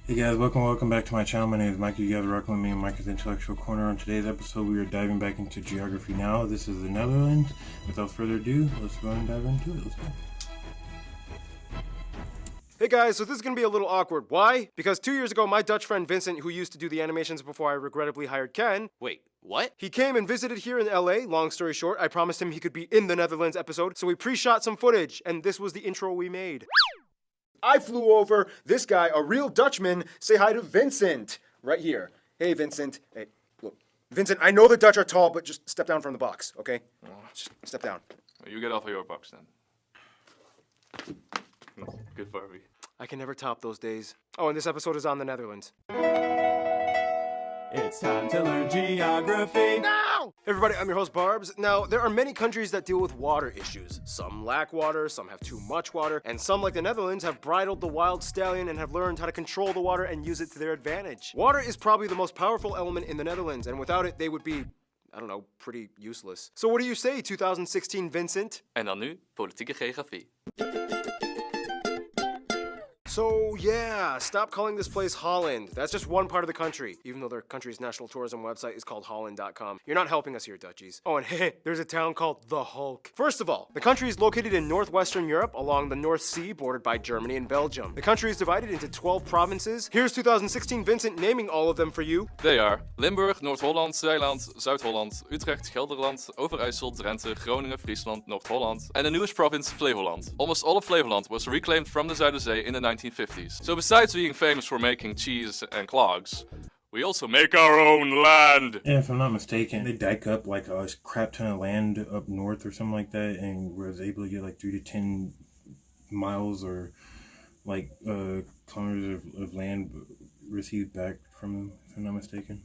Hey guys, welcome back to my channel. My name is Mike. You guys are rocking with me in Mike's Intellectual Corner. On today's episode, we are diving back into geography now. This is the Netherlands. Without further ado, let's go and dive into it. Let's go. Hey guys, so this is going to be a little awkward. Why? Because 2 years ago, my Dutch friend Vincent, who used to do the animations before I regrettably hired Ken... Wait, what? He came and visited here in LA. Long story short, I promised him he could be in the Netherlands episode, so we pre-shot some footage, and this was the intro we made. I flew over. This guy, a real Dutchman, say hi to Vincent. Right here. Hey, Vincent. Hey, look. Vincent, I know the Dutch are tall, but just step down from the box, okay? Just step down. You get off of your box then. Good for me. I can never top those days. Oh, and this episode is on the Netherlands. It's time to learn geography. Now! Hey everybody, I'm your host Barbs. Now, there are many countries that deal with water issues. Some lack water, some have too much water, and some, like the Netherlands, have bridled the wild stallion and have learned how to control the water and use it to their advantage. Water is probably the most powerful element in the Netherlands, and without it, they would be, I don't know, pretty useless. So what do you say, 2016 Vincent? En dan nu, politieke geografie. So yeah, stop calling this place Holland. That's just one part of the country, even though their country's national tourism website is called Holland.com. You're not helping us here, Dutchies. Oh, and hey, there's a town called The Hulk. First of all, the country is located in northwestern Europe along the North Sea, bordered by Germany and Belgium. The country is divided into 12 provinces. Here's 2016 Vincent naming all of them for you. They are Limburg, Noord-Holland, Zeeland, Zuid-Holland, Utrecht, Gelderland, Overijssel, Drenthe, Groningen, Friesland, Noord-Holland, and the newest province, Flevoland. Almost all of Flevoland was reclaimed from the Zuiderzee in the 1950s. So besides being famous for making cheese and clogs, we also make our own land. And if I'm not mistaken, they dike up like a crap ton of land up north or something like that, and was able to get like 3 to 10 miles or like kilometers of land received back from them, if I'm not mistaken.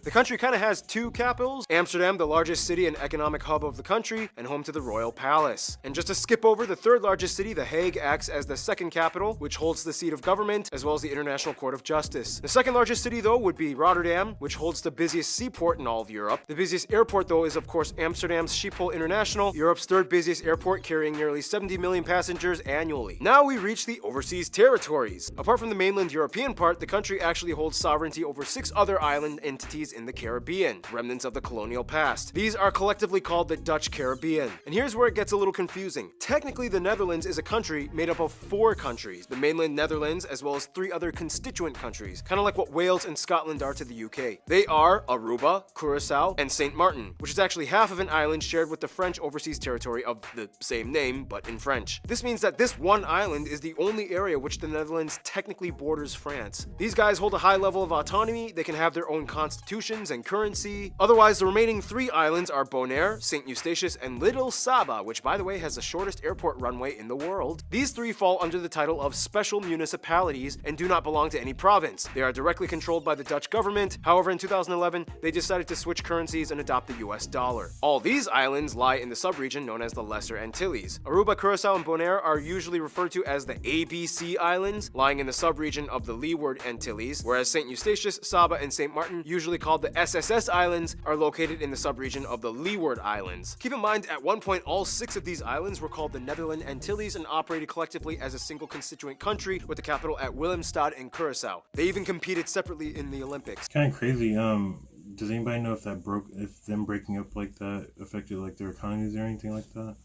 The country kind of has two capitals, Amsterdam, the largest city and economic hub of the country, and home to the Royal Palace. And just to skip over, the third largest city, The Hague, acts as the second capital, which holds the seat of government, as well as the International Court of Justice. The second largest city, though, would be Rotterdam, which holds the busiest seaport in all of Europe. The busiest airport, though, is of course Amsterdam's Schiphol International, Europe's third busiest airport, carrying nearly 70 million passengers annually. Now we reach the overseas territories. Apart from the mainland European part, the country actually holds sovereignty over 6 other island entities in the Caribbean, remnants of the colonial past. These are collectively called the Dutch Caribbean. And here's where it gets a little confusing. Technically, the Netherlands is a country made up of 4 countries, the mainland Netherlands, as well as 3 other constituent countries, kind of like what Wales and Scotland are to the UK. They are Aruba, Curacao, and Saint Martin, which is actually half of an island shared with the French overseas territory of the same name, but in French. This means that this one island is the only area which the Netherlands technically borders France. These guys hold a high level of autonomy, they can have their own constitutions and currency. Otherwise, the remaining 3 islands are Bonaire, St. Eustatius, and Little Saba, which by the way has the shortest airport runway in the world. These 3 fall under the title of special municipalities and do not belong to any province. They are directly controlled by the Dutch government. However, in 2011, they decided to switch currencies and adopt the US dollar. All these islands lie in the subregion known as the Lesser Antilles. Aruba, Curacao, and Bonaire are usually referred to as the ABC Islands, lying in the subregion of the Leeward Antilles, whereas St. Eustatius, Saba, and St. Martin, usually called the SSS Islands, are located in the subregion of the Leeward Islands. Keep in mind, at one point, all 6 of these islands were called the Netherland Antilles and operated collectively as a single constituent country with the capital at Willemstad in Curacao. They even competed separately in the Olympics. Kind of crazy. Does anybody know if if them breaking up like that affected like their economies or anything like that?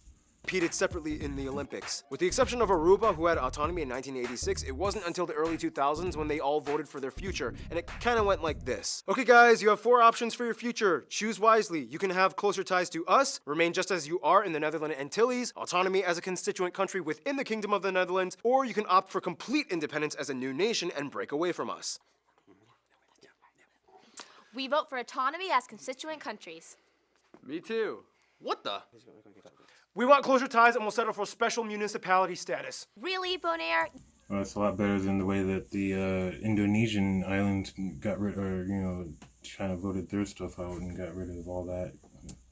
Competed separately in the Olympics. With the exception of Aruba, who had autonomy in 1986, it wasn't until the early 2000s when they all voted for their future, and it kind of went like this. Okay guys, you have 4 options for your future. Choose wisely. You can have closer ties to us, remain just as you are in the Netherlands Antilles, autonomy as a constituent country within the Kingdom of the Netherlands, or you can opt for complete independence as a new nation and break away from us. We vote for autonomy as constituent countries. Me too. What the? We want closer ties and we'll settle for special municipality status. Really, Bonaire? Well, that's a lot better than the way that the Indonesian islands got rid, or kind of voted their stuff out and got rid of all that.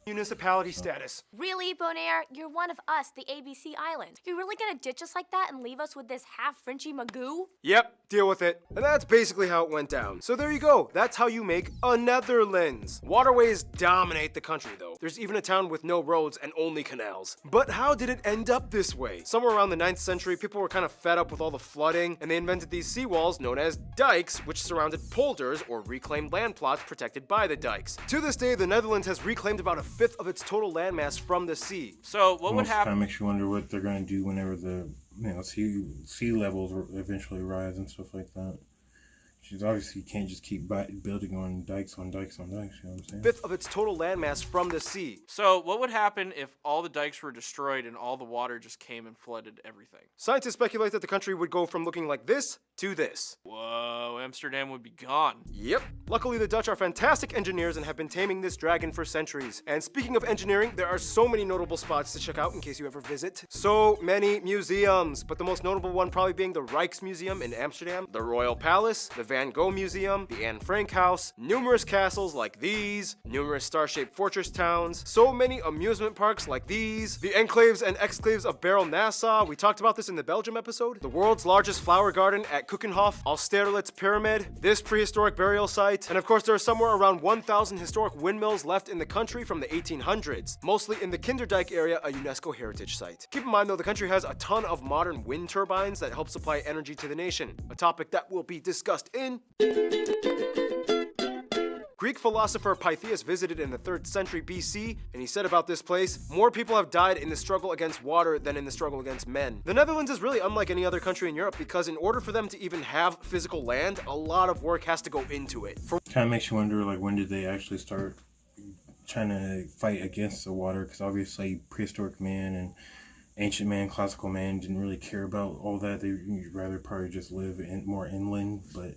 Municipality status. Really, Bonaire? You're one of us, the ABC Islands. You're really gonna ditch us like that and leave us with this half-Frenchy magoo? Yep, deal with it. And that's basically how it went down. So there you go. That's how you make a Netherlands. Waterways dominate the country though. There's even a town with no roads and only canals. But how did it end up this way? Somewhere around the 9th century, people were kind of fed up with all the flooding, and they invented these seawalls known as dikes, which surrounded polders or reclaimed land plots protected by the dikes. To this day, the Netherlands has reclaimed about a fifth of its total landmass from the sea. So what would Kind happen? of makes you wonder what they're going to do whenever the sea levels eventually rise and stuff like that. She's obviously can't just keep building on dikes on dikes on dikes. You know what I'm saying? Fifth of its total landmass from the sea. So what would happen if all the dikes were destroyed and all the water just came and flooded everything? Scientists speculate that the country would go from looking like this to this. Whoa, Amsterdam would be gone. Yep. Luckily, the Dutch are fantastic engineers and have been taming this dragon for centuries. And speaking of engineering, there are so many notable spots to check out in case you ever visit. So many museums, but the most notable one probably being the Rijksmuseum in Amsterdam, the Royal Palace, the Van Gogh Museum, the Anne Frank House, numerous castles like these, numerous star-shaped fortress towns, so many amusement parks like these, the enclaves and exclaves of Barrel Nassau, we talked about this in the Belgium episode, the world's largest flower garden at Keukenhof, Austerlitz Pyramid, this prehistoric burial site, and of course there are somewhere around 1,000 historic windmills left in the country from the 1800s, mostly in the Kinderdijk area, a UNESCO heritage site. Keep in mind though, the country has a ton of modern wind turbines that help supply energy to the nation, a topic that will be discussed in Greek philosopher Pythias visited in the 3rd century BC, and he said about this place, more people have died in the struggle against water than in the struggle against men. The Netherlands is really unlike any other country in Europe because in order for them to even have physical land, a lot of work has to go into it. Kind of makes you wonder, like, when did they actually start trying to fight against the water? Because obviously prehistoric man and ancient man, classical man didn't really care about all that. They'd rather probably just live more inland, but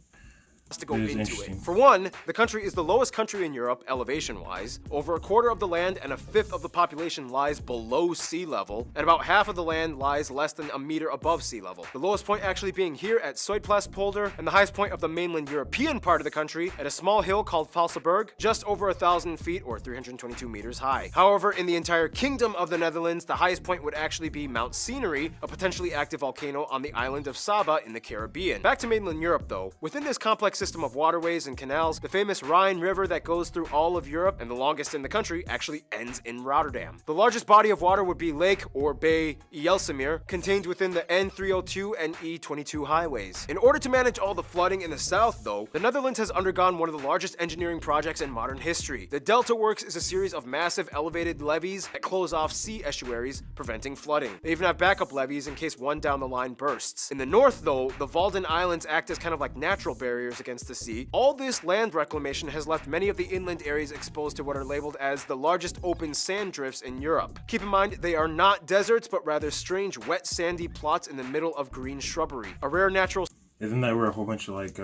to go into it. For one, the country is the lowest country in Europe, elevation-wise. Over a quarter of the land and a fifth of the population lies below sea level, and about half of the land lies less than a meter above sea level. The lowest point actually being here at Zuidplaspolder, and the highest point of the mainland European part of the country at a small hill called Valseberg, just over 1,000 feet or 322 meters high. However, in the entire kingdom of the Netherlands, the highest point would actually be Mount Scenery, a potentially active volcano on the island of Saba in the Caribbean. Back to mainland Europe though, within this complex system of waterways and canals, the famous Rhine River that goes through all of Europe and the longest in the country actually ends in Rotterdam. The largest body of water would be Lake or Bay Ijsselmeer, contained within the N302 and E22 highways. In order to manage all the flooding in the south though, the Netherlands has undergone one of the largest engineering projects in modern history. The Delta Works is a series of massive elevated levees that close off sea estuaries, preventing flooding. They even have backup levees in case one down the line bursts. In the north though, the Walden Islands act as kind of like natural barriers against the sea. All this land reclamation has left many of the inland areas exposed to what are labeled as the largest open sand drifts in Europe. Keep in mind, they are not deserts, but rather strange wet sandy plots in the middle of green shrubbery. A rare natural... Isn't that where a whole bunch of like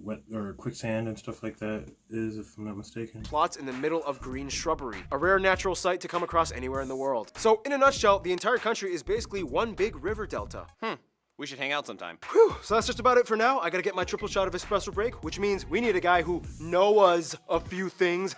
wet or quicksand and stuff like that is, if I'm not mistaken? Plots in the middle of green shrubbery. A rare natural site to come across anywhere in the world. So in a nutshell, the entire country is basically one big river delta. We should hang out sometime. Whew, so that's just about it for now. I gotta get my triple shot of espresso break, which means we need a guy who knows a few things.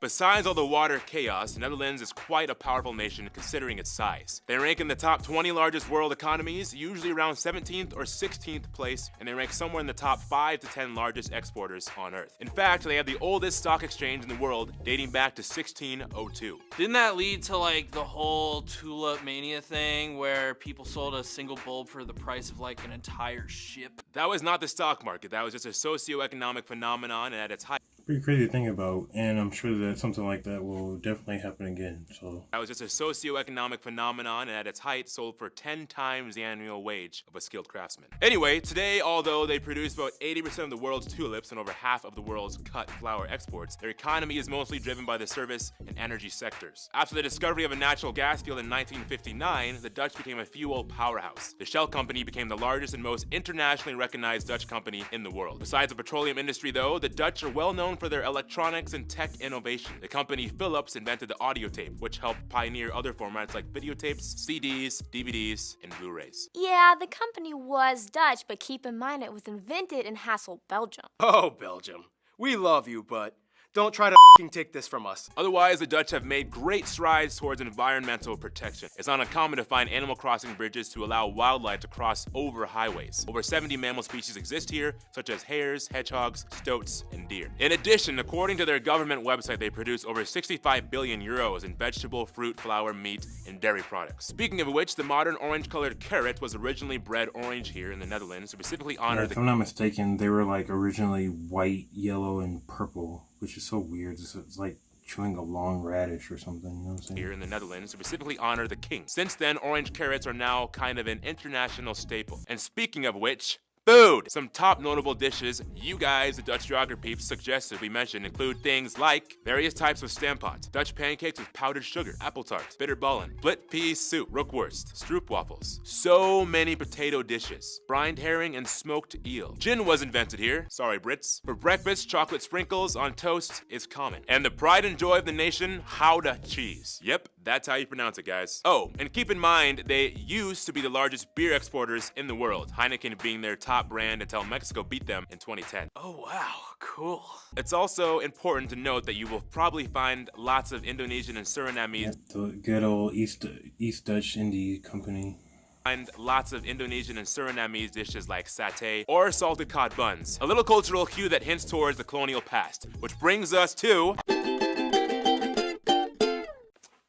Besides all the water chaos, the Netherlands is quite a powerful nation considering its size. They rank in the top 20 largest world economies, usually around 17th or 16th place, and they rank somewhere in the top 5 to 10 largest exporters on Earth. In fact, they have the oldest stock exchange in the world, dating back to 1602. Didn't that lead to like the whole tulip mania thing where people sold a single bulb for the price of like an entire ship? That was not the stock market, that was just a socio-economic phenomenon, and at its height, Pretty crazy to think about, and I'm sure that something like that will definitely happen again. So that was just a socio-economic phenomenon, and at its height sold for 10 times the annual wage of a skilled craftsman. Anyway, today, although they produce about 80% of the world's tulips and over half of the world's cut flower exports, their economy is mostly driven by the service and energy sectors. After the discovery of a natural gas field in 1959, the Dutch became a fuel powerhouse. The Shell company became the largest and most internationally recognized Dutch company in the world. Besides the petroleum industry though, the Dutch are well known for their electronics and tech innovation. The company Philips invented the audio tape, which helped pioneer other formats like videotapes, CDs, DVDs, and Blu-rays. Yeah, the company was Dutch, but keep in mind it was invented in Hasselt, Belgium. Oh, Belgium. We love you, but Don't try to take this from us. Otherwise, the Dutch have made great strides towards environmental protection. It's not uncommon to find animal crossing bridges to allow wildlife to cross over highways. Over 70 mammal species exist here, such as hares, hedgehogs, stoats, and deer. In addition, according to their government website, they produce over 65 billion euros in vegetable, fruit, flour, meat, and dairy products. Speaking of which, the modern orange-colored carrot was originally bred orange here in the Netherlands to specifically honor If I'm not mistaken, they were like originally white, yellow, and purple, which is so weird. It's like chewing a long radish or something, you know what I'm saying? here in the Netherlands to specifically honor the king. Since then, orange carrots are now kind of an international staple. And speaking of which, food! Some top notable dishes you guys, the Dutch geography peeps, suggested we mention include things like various types of stamppot, Dutch pancakes with powdered sugar, apple tarts, bitterballen, split pea soup, rookworst, stroopwafels. So many potato dishes, brined herring and smoked eel. Gin was invented here, sorry Brits. For breakfast, chocolate sprinkles on toast is common. And the pride and joy of the nation, Gouda cheese. Yep, that's how you pronounce it, guys. Oh, and keep in mind, they used to be the largest beer exporters in the world, Heineken being their top brand until Mexico beat them in 2010. Oh wow, cool. It's also important to note that you will probably find lots of Indonesian and Surinamese The good old East Dutch Indie Company. and lots of Indonesian and Surinamese dishes like satay or salted cod buns. A little cultural hue that hints towards the colonial past, which brings us to...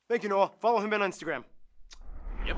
Thank you, Noah. Follow him on Instagram. Yep.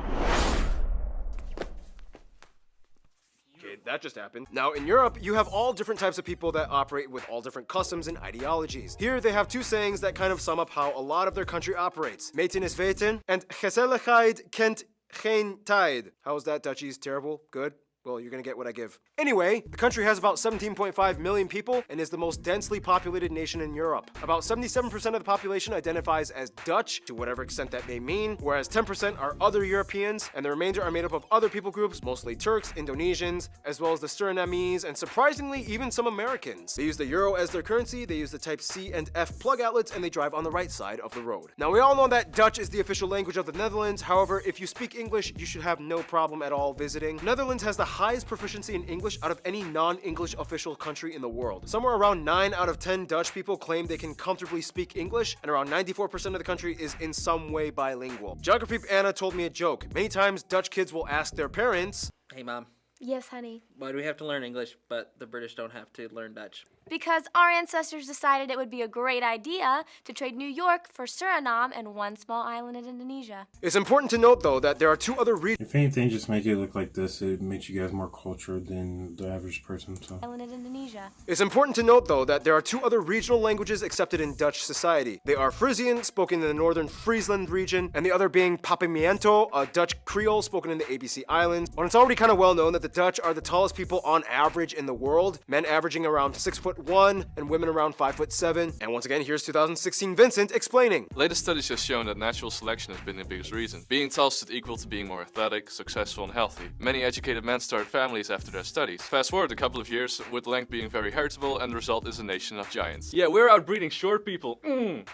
Okay, that just happened. Now, in Europe, you have all different types of people that operate with all different customs and ideologies. Here, they have two sayings that kind of sum up how a lot of their country operates. Meten is weten, and gezelligheid kent geen tijd. How is that, Dutchies? Terrible? Good? Well, you're gonna get what I give. Anyway, the country has about 17.5 million people and is the most densely populated nation in Europe. About 77% of the population identifies as Dutch, to whatever extent that may mean, whereas 10% are other Europeans, and the remainder are made up of other people groups, mostly Turks, Indonesians, as well as the Surinamese, and surprisingly, even some Americans. They use the euro as their currency, they use the type C and F plug outlets, and they drive on the right side of the road. Now, we all know that Dutch is the official language of the Netherlands. However, if you speak English, you should have no problem at all visiting. Netherlands has the highest proficiency in English out of any non-English official country in the world. Somewhere around 9 out of 10 Dutch people claim they can comfortably speak English, and around 94% of the country is in some way bilingual. Geography Anna told me a joke. Many times Dutch kids will ask their parents, Hey mom, Yes, honey. why do we have to learn English, but the British don't have to learn Dutch? Because our ancestors decided it would be a great idea to trade New York for Suriname and one small island in Indonesia. It's important to note, though, that there are two other regions If anything, just make it look like this. It makes you guys more cultured than the average person. So Island in Indonesia. It's important to note, though, that there are two other regional languages accepted in Dutch society. They are Frisian, spoken in the northern Friesland region, and the other being Papiamento, a Dutch Creole spoken in the ABC Islands. When it's already kind of well known that the Dutch are the tallest people on average in the world, men averaging around 6'1" and women around 5'7". And once again, here's 2016 Vincent explaining. Latest studies have shown that natural selection has been the biggest reason. Being tall should equal to being more athletic, successful, and healthy. Many educated men start families after their studies. Fast forward a couple of years, with length being very heritable, and the result is a nation of giants. Yeah, we're outbreeding short people.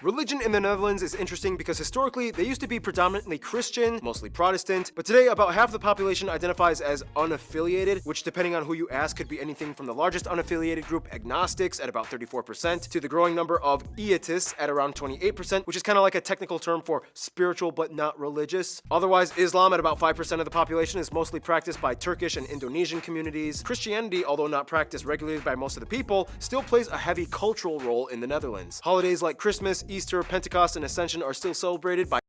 Religion in the Netherlands is interesting because historically they used to be predominantly Christian, mostly Protestant, but today about half the population identifies as unaffiliated, which depending on who you ask could be anything from the largest unaffiliated group, agnostics, at about 34%, to the growing number of atheists at around 28%, which is kind of like a technical term for spiritual but not religious. Otherwise, Islam at about 5% of the population is mostly practiced by Turkish and Indonesian communities. Christianity, although not practiced regularly by most of the people, still plays a heavy cultural role in the Netherlands. Holidays like Christmas, Easter, Pentecost, and Ascension are still celebrated by...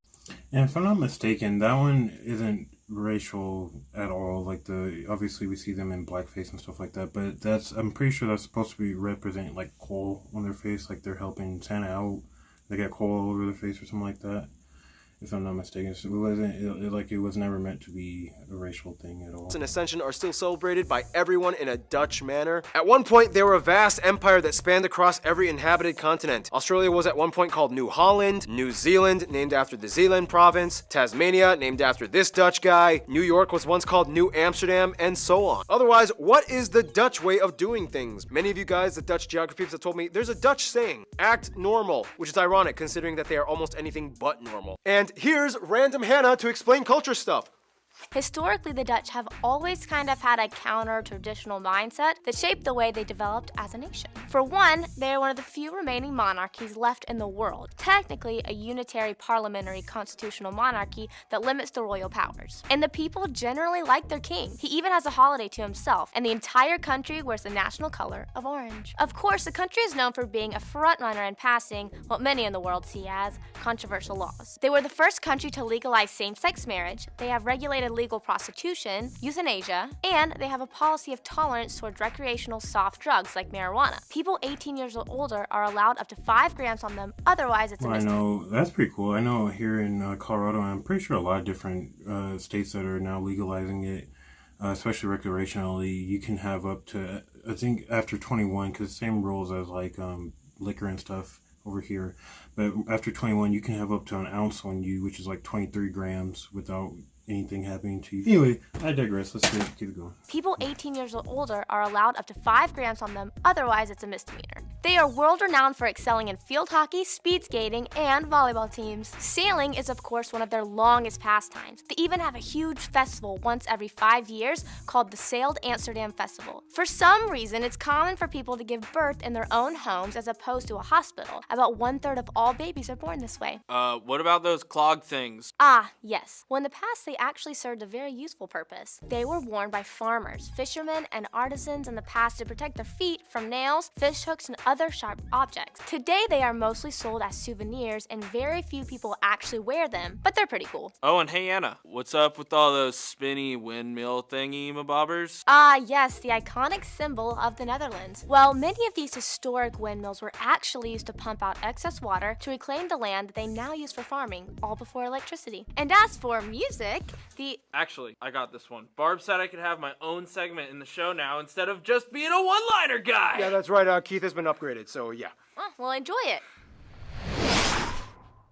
And if I'm not mistaken, that one isn't racial at all. Like obviously we see them in blackface and stuff like that, but I'm pretty sure that's supposed to be represent like coal on their face, like they're helping Santa out. They got coal all over their face or something like that. If I'm not mistaken, so it was never meant to be a racial thing at all. And Ascension are still celebrated by everyone in a Dutch manner. At one point, they were a vast empire that spanned across every inhabited continent. Australia was at one point called New Holland, New Zealand, named after the Zeeland province, Tasmania, named after this Dutch guy, New York was once called New Amsterdam, and so on. Otherwise, what is the Dutch way of doing things? Many of you guys, the Dutch geography peeps, have told me there's a Dutch saying, act normal, which is ironic considering that they are almost anything but normal. And here's random Hannah to explain culture stuff. Historically, the Dutch have always kind of had a counter-traditional mindset that shaped the way they developed as a nation. For one, they are one of the few remaining monarchies left in the world, technically a unitary parliamentary constitutional monarchy that limits the royal powers. And the people generally like their king. He even has a holiday to himself, and the entire country wears the national color of orange. Of course, the country is known for being a frontrunner in passing what many in the world see as controversial laws. They were the first country to legalize same-sex marriage, they have regulated legal prostitution, euthanasia, and they have a policy of tolerance toward recreational soft drugs like marijuana. People 18 years or older are allowed up to 5 grams on them, otherwise it's a Well, I misdemeanor. know, that's pretty cool. I know here in Colorado, I'm pretty sure a lot of different states that are now legalizing it, especially recreationally. You can have up to, I think, after 21, because the same rules as like liquor and stuff over here. But after 21, you can have up to an ounce on you, which is like 23 grams without anything happening to you. Anyway, I digress. Let's keep it going. People 18 years or older are allowed up to 5 grams on them, otherwise it's a misdemeanor. They are world-renowned for excelling in field hockey, speed skating, and volleyball teams. Sailing is of course one of their longest pastimes. They even have a huge festival once every 5 years called the Sailed Amsterdam Festival. For some reason, it's common for people to give birth in their own homes as opposed to a hospital. About 1/3 of all babies are born this way. What about those clog things? Ah, yes. Well, in the past, they actually served a very useful purpose. They were worn by farmers, fishermen, and artisans in the past to protect their feet from nails, fish hooks, and other sharp objects. Today, they are mostly sold as souvenirs, and very few people actually wear them, but they're pretty cool. Oh, and hey Anna, what's up with all those spinny windmill thingy-mabobbers? Ah, yes, the iconic symbol of the Netherlands. Well, many of these historic windmills were actually used to pump out excess water to reclaim the land that they now use for farming, all before electricity. And as for music, Actually, I got this one. Barb said I could have my own segment in the show now instead of just being a one-liner guy! Yeah, that's right. Keith has been upgraded, so yeah. well, enjoy it.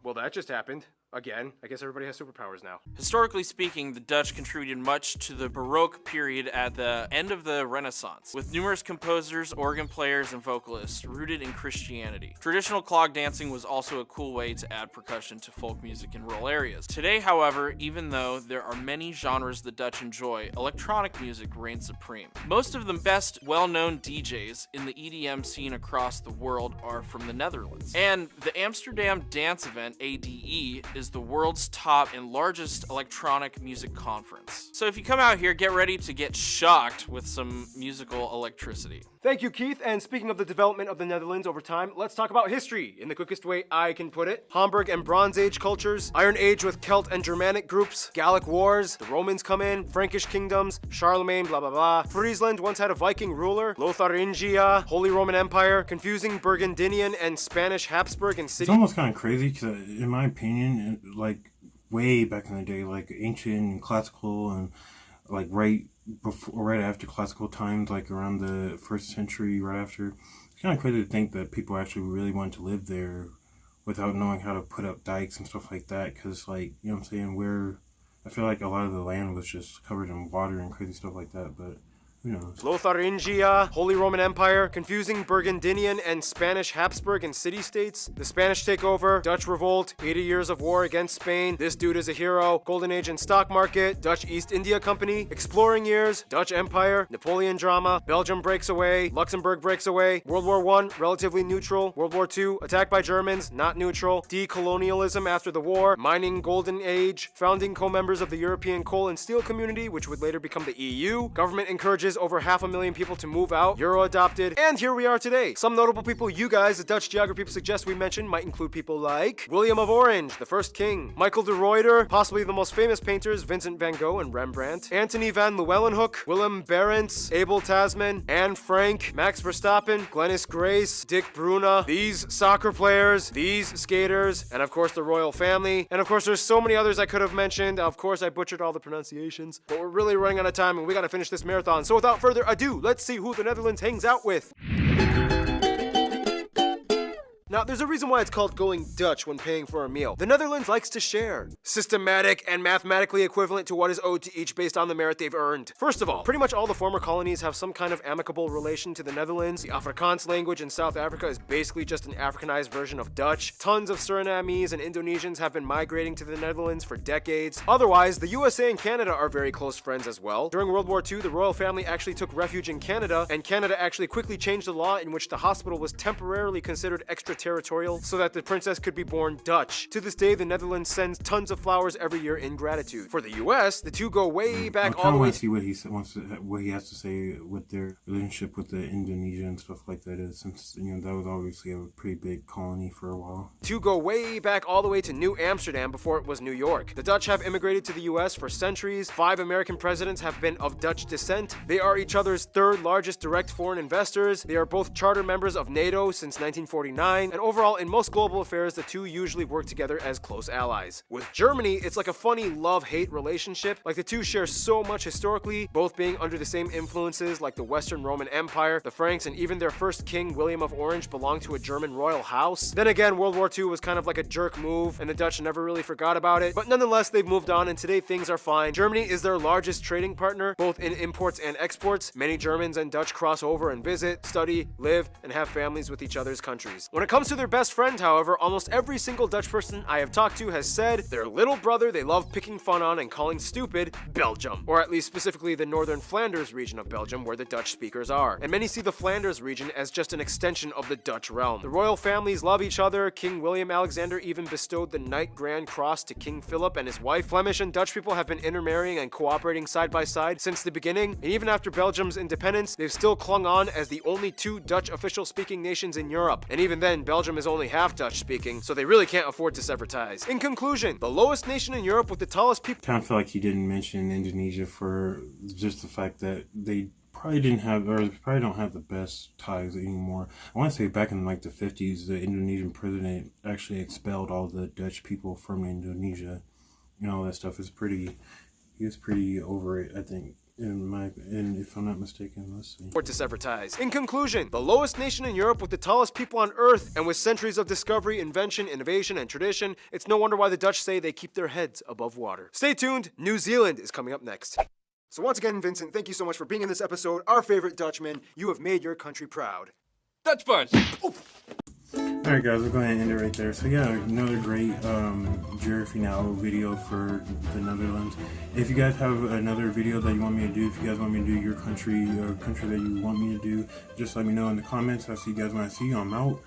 Well, that just happened. Again, I guess everybody has superpowers now. Historically speaking, the Dutch contributed much to the Baroque period at the end of the Renaissance, with numerous composers, organ players, and vocalists rooted in Christianity. Traditional clog dancing was also a cool way to add percussion to folk music in rural areas. Today, however, even though there are many genres the Dutch enjoy, electronic music reigns supreme. Most of the best well-known DJs in the EDM scene across the world are from the Netherlands. And the Amsterdam Dance Event, ADE, is the world's top and largest electronic music conference. So if you come out here, get ready to get shocked with some musical electricity. Thank you, Keith. And speaking of the development of the Netherlands over time, let's talk about history in the quickest way I can put it. Hamburg and Bronze Age cultures, Iron Age with Celt and Germanic groups, Gallic Wars, the Romans come in, Frankish kingdoms, Charlemagne, blah blah blah. Friesland once had a Viking ruler, Lotharingia, Holy Roman Empire, confusing Burgundian and Spanish Habsburg and It's city. almost kind of crazy because, in my opinion, like way back in the day, like ancient and classical, and like right after classical times, like around the 1st century, right after. It's kind of crazy to think that people actually really wanted to live there without knowing how to put up dikes and stuff like that. Because, like, you know what I'm saying? I feel like a lot of the land was just covered in water and crazy stuff like that, but who knows? Lotharingia, Holy Roman Empire, confusing Burgundian and Spanish Habsburg and city-states, the Spanish takeover, Dutch revolt, 80 years of war against Spain, this dude is a hero, Golden Age and stock market, Dutch East India Company, exploring years, Dutch Empire, Napoleon drama, Belgium breaks away, Luxembourg breaks away, World War I, relatively neutral, World War II, attacked by Germans, not neutral, decolonialism after the war, mining Golden Age, founding co-members of the European Coal and Steel Community, which would later become the EU, government encourages over 500,000 people to move out, Euro adopted, and here we are today. Some notable people you guys, the Dutch geography people suggest we mention, might include people like William of Orange, the first king, Michael de Ruyter, possibly the most famous painters, Vincent van Gogh and Rembrandt, Antony van Leeuwenhoek, Willem Barents, Abel Tasman, Anne Frank, Max Verstappen, Glenys Grace, Dick Bruna, these soccer players, these skaters, and of course the royal family, and of course there's so many others I could have mentioned. Of course I butchered all the pronunciations, but we're really running out of time and we gotta finish this marathon. So without further ado, let's see who the Netherlands hangs out with. Now, there's a reason why it's called going Dutch when paying for a meal. The Netherlands likes to share. Systematic and mathematically equivalent to what is owed to each based on the merit they've earned. First of all, pretty much all the former colonies have some kind of amicable relation to the Netherlands. The Afrikaans language in South Africa is basically just an Africanized version of Dutch. Tons of Surinamese and Indonesians have been migrating to the Netherlands for decades. Otherwise, the USA and Canada are very close friends as well. During World War II, the royal family actually took refuge in Canada, and Canada actually quickly changed the law in which the hospital was temporarily considered extraterritorial so that the princess could be born Dutch. To this day, the Netherlands sends tons of flowers every year in gratitude. For the US, the two go way back all the way. I see what what he has to say with their relationship with the Indonesia and stuff like that is, since that was obviously a pretty big colony for a while. Two go way back all the way to New Amsterdam before it was New York. The Dutch have immigrated to the US for centuries. 5 American presidents have been of Dutch descent. They are each other's third largest direct foreign investors. They are both charter members of NATO since 1949, and overall in most global affairs the two usually work together as close allies. With Germany, it's like a funny love-hate relationship. Like the two share so much historically, both being under the same influences like the Western Roman Empire, the Franks, and even their first king, William of Orange, belonged to a German royal house. Then again, World War II was kind of like a jerk move, and the Dutch never really forgot about it, but nonetheless they've moved on and today things are fine. Germany is their largest trading partner, both in imports and exports. Many Germans and Dutch cross over and visit, study, live, and have families with each other's countries. When it comes to their best friend, however, almost every single Dutch person I have talked to has said their little brother they love picking fun on and calling stupid, Belgium. Or at least specifically the northern Flanders region of Belgium where the Dutch speakers are. And many see the Flanders region as just an extension of the Dutch realm. The royal families love each other. King William Alexander even bestowed the Knight Grand Cross to King Philip and his wife. Flemish and Dutch people have been intermarrying and cooperating side by side since the beginning, and even after Belgium's independence, they've still clung on as the only 2 Dutch official speaking nations in Europe. And even then, Belgium is only half Dutch speaking, so they really can't afford to sever ties. In conclusion, the lowest nation in Europe with the tallest people. Kind of feel like he didn't mention Indonesia for just the fact that they probably don't have the best ties anymore. I want to say back in like the 50s, the Indonesian president actually expelled all the Dutch people from Indonesia. All that stuff he was pretty over it, I think. And if I'm not mistaken, let's see. To sever ties. In conclusion, the lowest nation in Europe with the tallest people on Earth, and with centuries of discovery, invention, innovation, and tradition, it's no wonder why the Dutch say they keep their heads above water. Stay tuned, New Zealand is coming up next. So once again, Vincent, thank you so much for being in this episode. Our favorite Dutchman, you have made your country proud. Dutch punch! Alright guys, we'll go ahead and end it right there. So yeah, another great Jerry Finale video for the Netherlands. If you guys have another video that you want me to do, if you guys want me to do your country or country that you want me to do, just let me know in the comments. I'll see you guys when I see you. I'm out.